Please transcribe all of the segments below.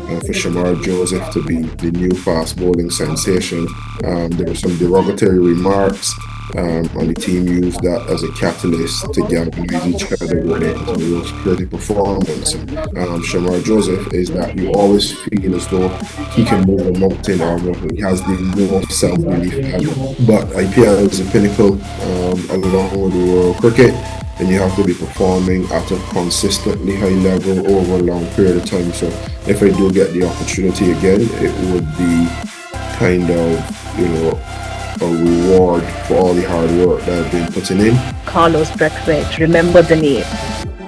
for Shamar Joseph to be the new fast bowling sensation. There were some derogatory remarks, and the team used that as a catalyst to galvanize each other when it comes to the real security performance. And Shamar Joseph is that you always feel as though he can move a mountain almost. He has the most self-belief ever. But IPL is a pinnacle along with the world cricket, and you have to be performing at a consistently high level over a long period of time. So if I do get the opportunity again, it would be kind of, a reward for all the hard work that I've been putting in. Carlos Brathwaite, remember the name.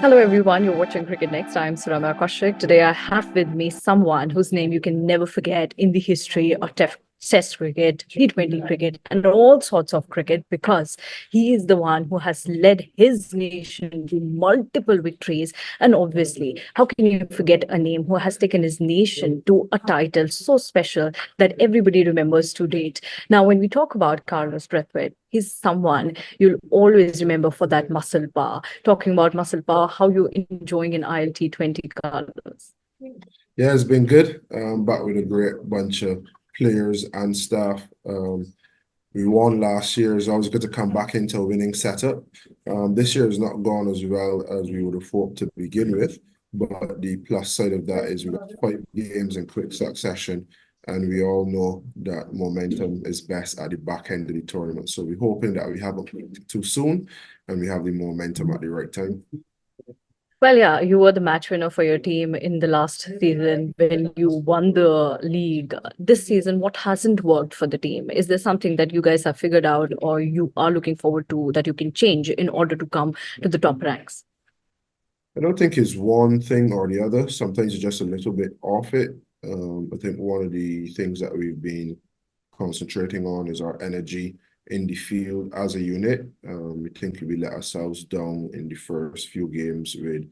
Hello, everyone. You're watching Cricket Next. I'm Surama Kaushik. Today, I have with me someone whose name you can never forget in the history of Test cricket, T20 cricket, and all sorts of cricket because he is the one who has led his nation to multiple victories. And obviously, how can you forget a name who has taken his nation to a title so special that everybody remembers to date? Now, when we talk about Carlos Brathwaite, he's someone you'll always remember for that muscle power. Talking about muscle power, how you enjoying in ILT20, Carlos? Yeah, it's been good. Back with a great bunch of players and staff. We won last year. It's always good to come back into a winning setup. This year has not gone as well as we would have hoped to begin with, but the plus side of that is we've got 5 games in quick succession, and we all know that momentum is best at the back end of the tournament. So we're hoping that we haven't peaked too soon and we have the momentum at the right time. Well, yeah, you were the match winner for your team in the last season when you won the league. This season, what hasn't worked for the team? Is there something that you guys have figured out or you are looking forward to that you can change in order to come to the top ranks? I don't think it's one thing or the other. Sometimes it's just a little bit off it. I think one of the things that we've been concentrating on is our energy in the field as a unit. We think we let ourselves down in the first few games with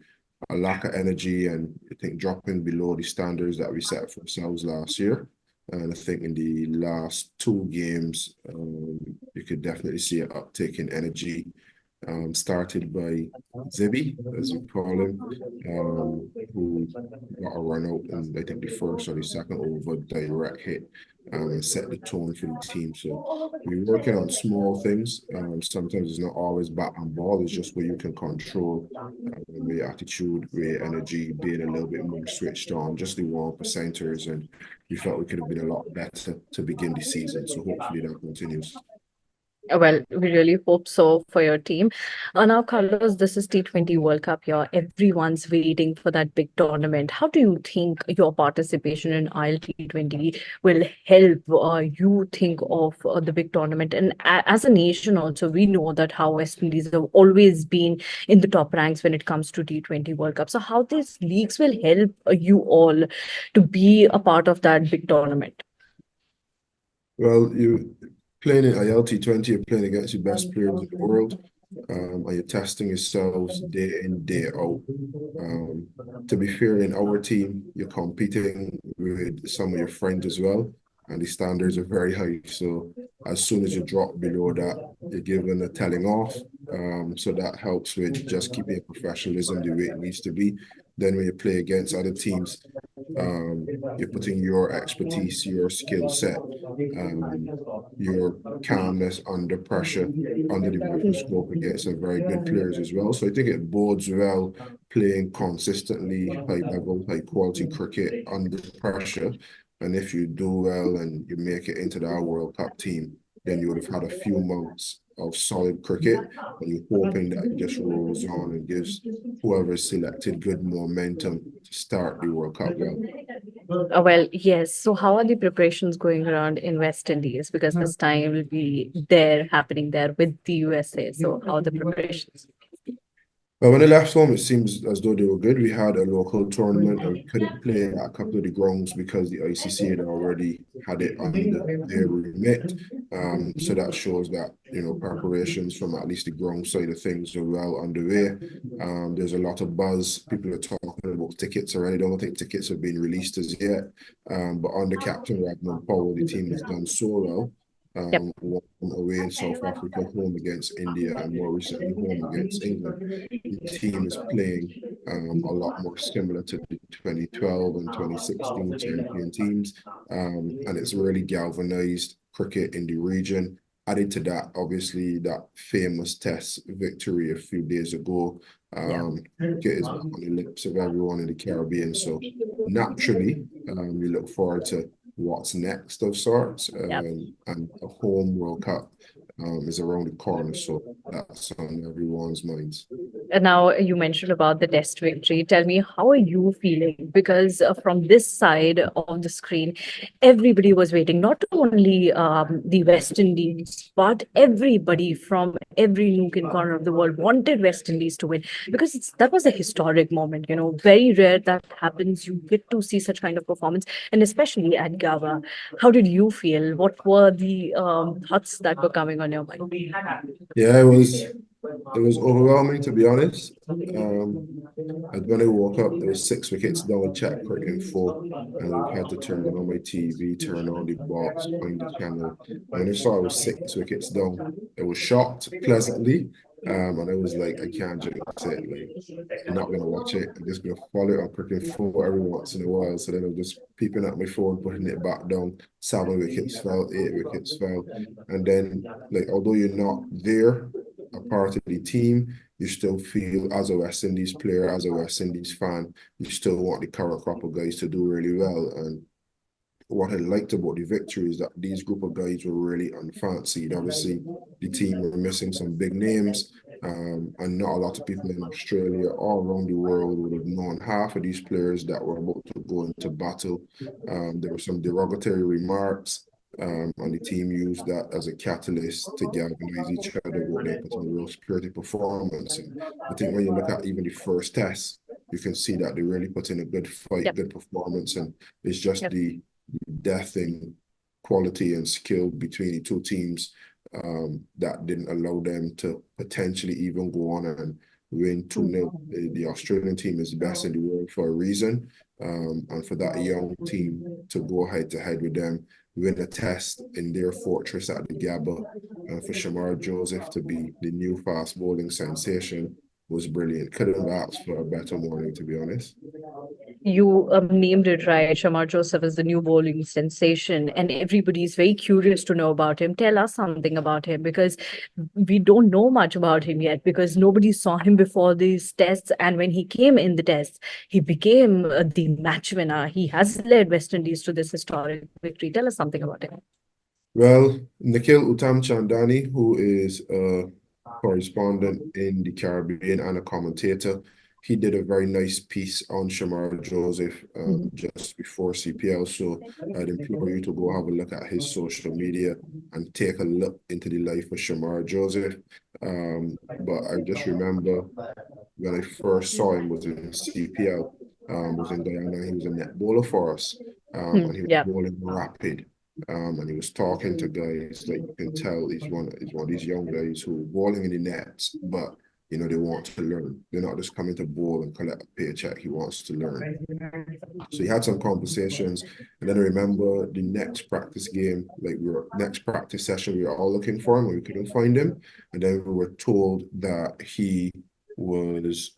a lack of energy, and I think dropping below the standards that we set for ourselves last year. And I think in the last 2 games, you could definitely see an uptick in energy. Started by Zibby, as we call him, who got a run out in I think the first or the second over direct hit, and set the tone for the team. So we're working on small things. Sometimes it's not always bat and ball, it's just where you can control your attitude, your energy, being a little bit more switched on, just the 1%ers. And we felt we could have been a lot better to begin the season. So hopefully that continues. Well, we really hope so for your team. Now, Carlos, this is T20 World Cup here. Everyone's waiting for that big tournament. How do you think your participation in ILT20 will help you think of the big tournament? And as a nation also, we know that how West Indies have always been in the top ranks when it comes to T20 World Cup. So how these leagues will help you all to be a part of that big tournament? Well, you playing in ILT20, you're playing against the best players in the world, and you're testing yourselves day in, day out. To be fair, in our team, you're competing with some of your friends as well, and the standards are very high. So as soon as you drop below that, you're given a telling off. So that helps with just keeping professionalism the way it needs to be. Then when you play against other teams, you're putting your expertise, your skill set, your calmness under pressure, under the microscope against some very good players as well. So I think it bodes well playing consistently high level, high quality cricket under pressure. And if you do well and you make it into that World Cup team, then you would have had a few months of solid cricket, and you're hoping that it just rolls on and gives whoever is selected good momentum to start the World Cup well. Well, yes. So, how are the preparations going around in West Indies? Because this time will be there, happening there with the USA. So, how are the preparations? But when they left home, it seems as though they were good. We had a local tournament and we couldn't play at a couple of the grounds because the ICC had already had it under their remit. So that shows that, preparations from at least the ground side of things are well underway. There's a lot of buzz. People are talking about tickets already. I don't think tickets have been released as yet. But under Captain Ragnar Powell, the team has done so well. one away in South Africa, home against India, and more recently home against England. The team is playing a lot more similar to the 2012 and 2016 champion teams, and it's really galvanized cricket in the region. Added to that, obviously, that famous Test victory a few days ago. Cricket is on the lips of everyone in the Caribbean, so naturally, we look forward to what's next of sorts, and a home World Cup is around the corner, so that's on everyone's minds. And now you mentioned about the Test victory. Tell me, how are you feeling? Because from this side of the screen, everybody was waiting, not only the West Indies, but everybody from every nook and corner of the world wanted West Indies to win, because that was a historic moment. Very rare that happens. You get to see such kind of performance, and especially at Gabba. How did you feel? What were the thoughts that were coming on your mind? Yeah, it was overwhelming, to be honest. And when I woke up, there was 6 wickets down with Chat Cricket in 4, and I had to turn on my TV, turn on the box, find the channel. When I saw it was 6 wickets down, I was shocked pleasantly, and I was like, I can't jinx it. Like, I'm not gonna watch it. I'm just gonna follow it on Cricket 4 every once in a while. So then I'm just peeping at my phone, putting it back down. 7 wickets fell, 8 wickets fell, and then like although you're not there, a part of the team, you still feel as a West Indies player, as a West Indies fan, you still want the current crop of guys to do really well. And what I liked about the victory is that these group of guys were really unfancied. Obviously, the team were missing some big names, and not a lot of people in Australia or around the world would have known half of these players that were about to go into battle. There were some derogatory remarks. And the team used that as a catalyst to galvanize each other, but then put in a real spirited performance. And I think when you look at even the first test, you can see that they really put in a good fight, good performance, and it's just the depth in quality and skill between the two teams that didn't allow them to potentially even go on and win 2-0. The Australian team is the best in the world for a reason, and for that young team to go head-to-head with them, win a test in their fortress at the Gabba, for Shamar Joseph to be the new fast bowling sensation was brilliant. Couldn't have asked for a better morning, to be honest. You named it right. Shamar Joseph is the new bowling sensation, and everybody's very curious to know about him. Tell us something about him, because we don't know much about him yet, because nobody saw him before these tests. And when he came in the tests, he became the match winner. He has led West Indies to this historic victory. Tell us something about him. Well, Nikhil Uttamchandani, who is a correspondent in the Caribbean and a commentator, he did a very nice piece on Shamar Joseph just before CPL. So I'd implore you to go have a look at his social media and take a look into the life of Shamar Joseph. But I just remember when I first saw him was in CPL, was in Guyana. He was a net bowler for us, and he was bowling rapid. And he was talking to guys, like you can tell he's one of these young guys who are bowling in the nets, but they want to learn. They're not just coming to bowl and collect a paycheck. He wants to learn. So he had some conversations, and then I remember the next practice game, next practice session, we were all looking for him and we couldn't find him. And then we were told that he was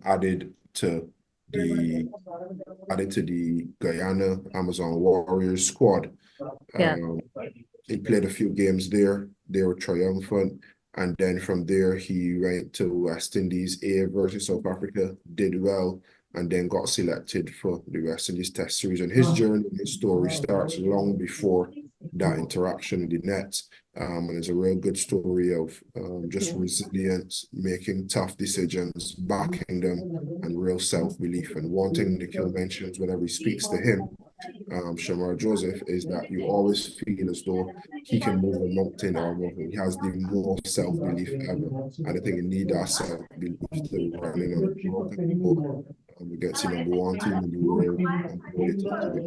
added to the Guyana Amazon Warriors squad. He played a few games there. They were triumphant. And then from there, he went to West Indies A versus South Africa, did well, and then got selected for the West Indies Test Series. And his journey, his story starts long before that interaction in the nets. And it's a real good story of just resilience, making tough decisions, backing them, and real self-belief. And one thing Nikhil mentions whenever he speaks to him, Shamar Joseph, is that you always feel as though he can move a mountain or more. He has the most self-belief ever. And I think you need that self-belief to running on a broken boat. We get to #1 team in the world and hold it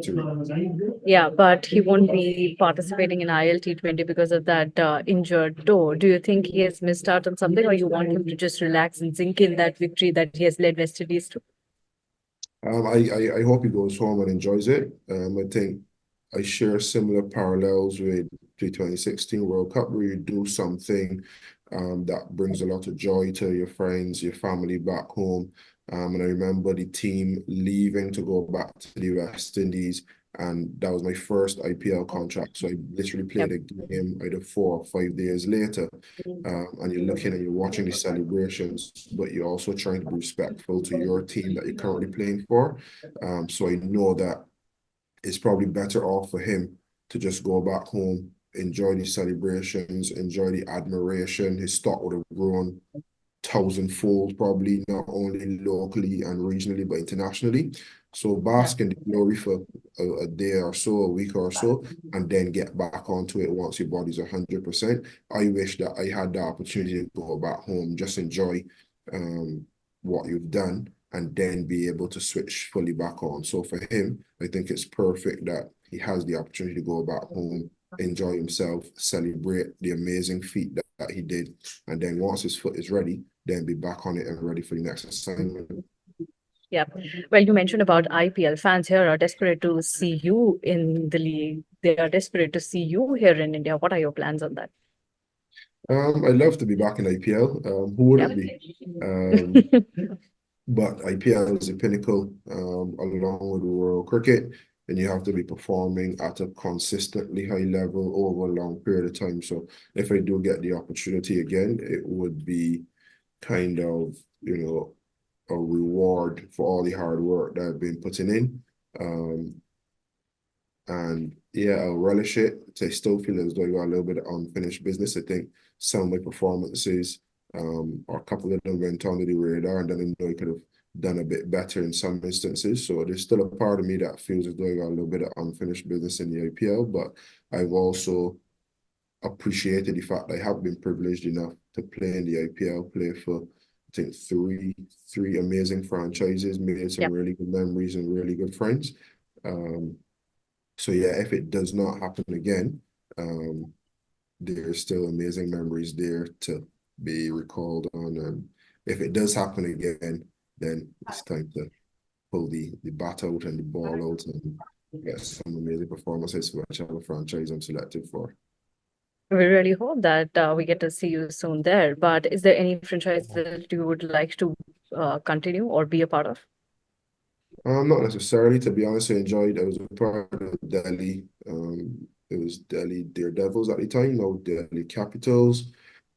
to victory. Yeah, but he won't be participating in ILT20 because of that injured toe. Do you think he has missed out on something, or you want him to just relax and sink in that victory that he has led West Indies to? I hope he goes home and enjoys it. I think I share similar parallels with the 2016 World Cup, where you do something that brings a lot of joy to your friends, your family back home. And I remember the team leaving to go back to the West Indies, and that was my first IPL contract. So I literally played a game either 4 or 5 days later. And you're looking and you're watching the celebrations, but you're also trying to be respectful to your team that you're currently playing for. So I know that it's probably better off for him to just go back home, enjoy the celebrations, enjoy the admiration. His stock would have grown thousandfold, probably not only locally and regionally, but internationally. So bask in the glory for a day or so, a week or so, and then get back onto it once your body's 100%. I wish that I had the opportunity to go back home, just enjoy what you've done, and then be able to switch fully back on. So for him, I think it's perfect that he has the opportunity to go back home, enjoy himself, celebrate the amazing feat that he did, and then once his foot is ready, then be back on it and ready for the next assignment. Yeah. Well, you mentioned about IPL. Fans here are desperate to see you in the league. They are desperate to see you here in India. What are your plans on that? I'd love to be back in IPL. Who wouldn't be? But IPL is the pinnacle, along with world cricket, and you have to be performing at a consistently high level over a long period of time. So if I do get the opportunity again, it would be kind of, a reward for all the hard work that I've been putting in. And yeah, I'll relish it. I still feel as though I got a little bit of unfinished business. I think some of my performances, or a couple of them went under the radar, and then I know I could have done a bit better in some instances. So there's still a part of me that feels as though I got a little bit of unfinished business in the IPL, but I've also appreciated the fact that I have been privileged enough to play in the IPL, play for, I think, three amazing franchises, made some really good memories and really good friends. So yeah, if it does not happen again, there's still amazing memories there to be recalled on. And if it does happen again, then it's time to pull the bat out and the ball out and get some amazing performances for whichever franchise I'm selected for. We really hope that we get to see you soon there. But is there any franchise that you would like to continue or be a part of? Not necessarily, to be honest. I enjoyed. I was a part of Delhi. It was Delhi Daredevils at the time. Now Delhi Capitals.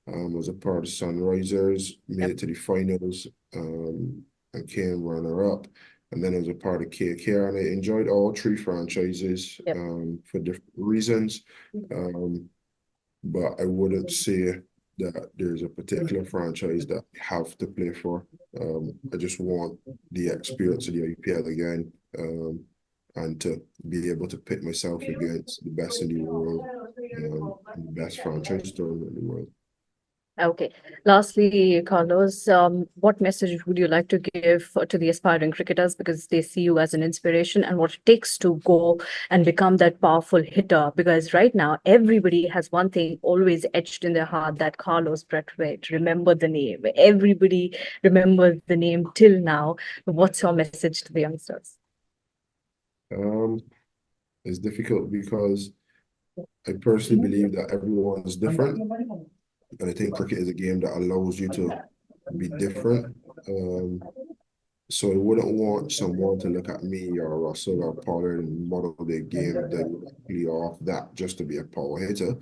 Was a part of Sunrisers. Made it to the finals. And came runner-up. And then I was a part of KKR, and I enjoyed all three franchises. For different reasons. But I wouldn't say that there's a particular franchise that I have to play for. I just want the experience of the IPL again, and to be able to pit myself against the best in the world, and the best franchise tournament in the world. Okay. Lastly, Carlos, what message would you like to give to the aspiring cricketers, because they see you as an inspiration, and what it takes to go and become that powerful hitter? Because right now, everybody has one thing always etched in their heart, that Carlos Brathwaite. Remember the name. Everybody remembers the name till now. What's your message to the youngsters? It's difficult because I personally believe that everyone is different. And I think cricket is a game that allows you to be different. So I wouldn't want someone to look at me or Russell or Pollard and model their game directly off that just to be a power hitter,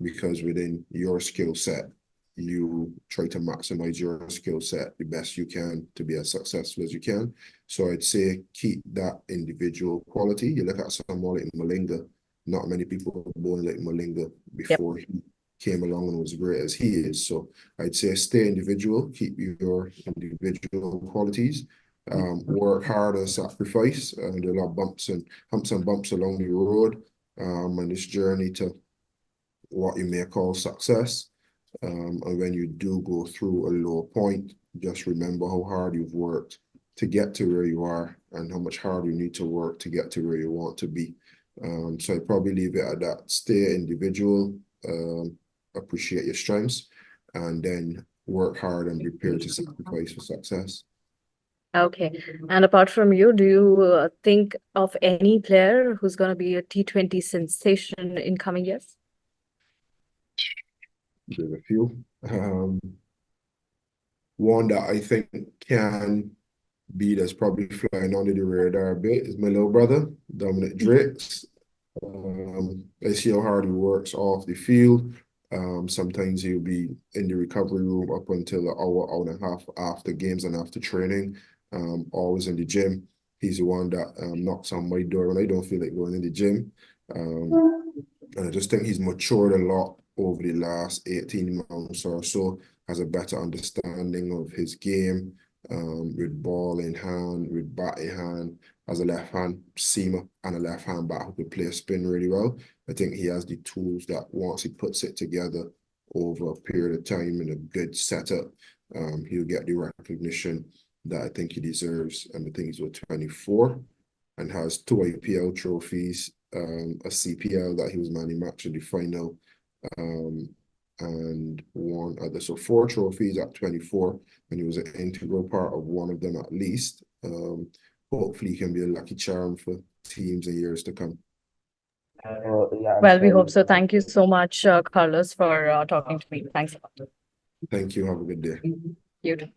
because within your skill set, you try to maximize your skill set the best you can to be as successful as you can. So I'd say keep that individual quality. You look at someone like Malinga, not many people were born like Malinga before he came along and was great as he is. So I'd say stay individual, keep your individual qualities, work hard and sacrifice, and there are a lot of humps and bumps along the road, and this journey to what you may call success. And when you do go through a low point, just remember how hard you've worked to get to where you are and how much harder you need to work to get to where you want to be. So I'd probably leave it at that. Stay individual, appreciate your strengths, and then work hard and prepare to sacrifice for success. Okay. And apart from you, do you think of any player who's going to be a T20 sensation in coming years? There's a few. One that I think can be that's probably flying under the radar a bit is my little brother, Dominic Drakes. I see how hard he works off the field. Sometimes he'll be in the recovery room up until an hour, hour and a half after games and after training. Always in the gym. He's the one that knocks on my door when I don't feel like going in the gym. And I just think he's matured a lot over the last 18 months or so, has a better understanding of his game, with ball in hand, with bat in hand, as a left-hand seamer and a left-hand bat who could play a spin really well. I think he has the tools that once he puts it together over a period of time in a good setup, he'll get the recognition that I think he deserves. And I think he's 24 and has 2 IPL trophies, a CPL that he was man of the match in the final, and one other. So 4 trophies at 24, and he was an integral part of one of them at least. Hopefully he can be a lucky charm for teams in years to come. Yeah, Well, we hope so. Thank you so much, Carlos, for talking to me. Thanks a lot. Thank you. Have a good day. You too.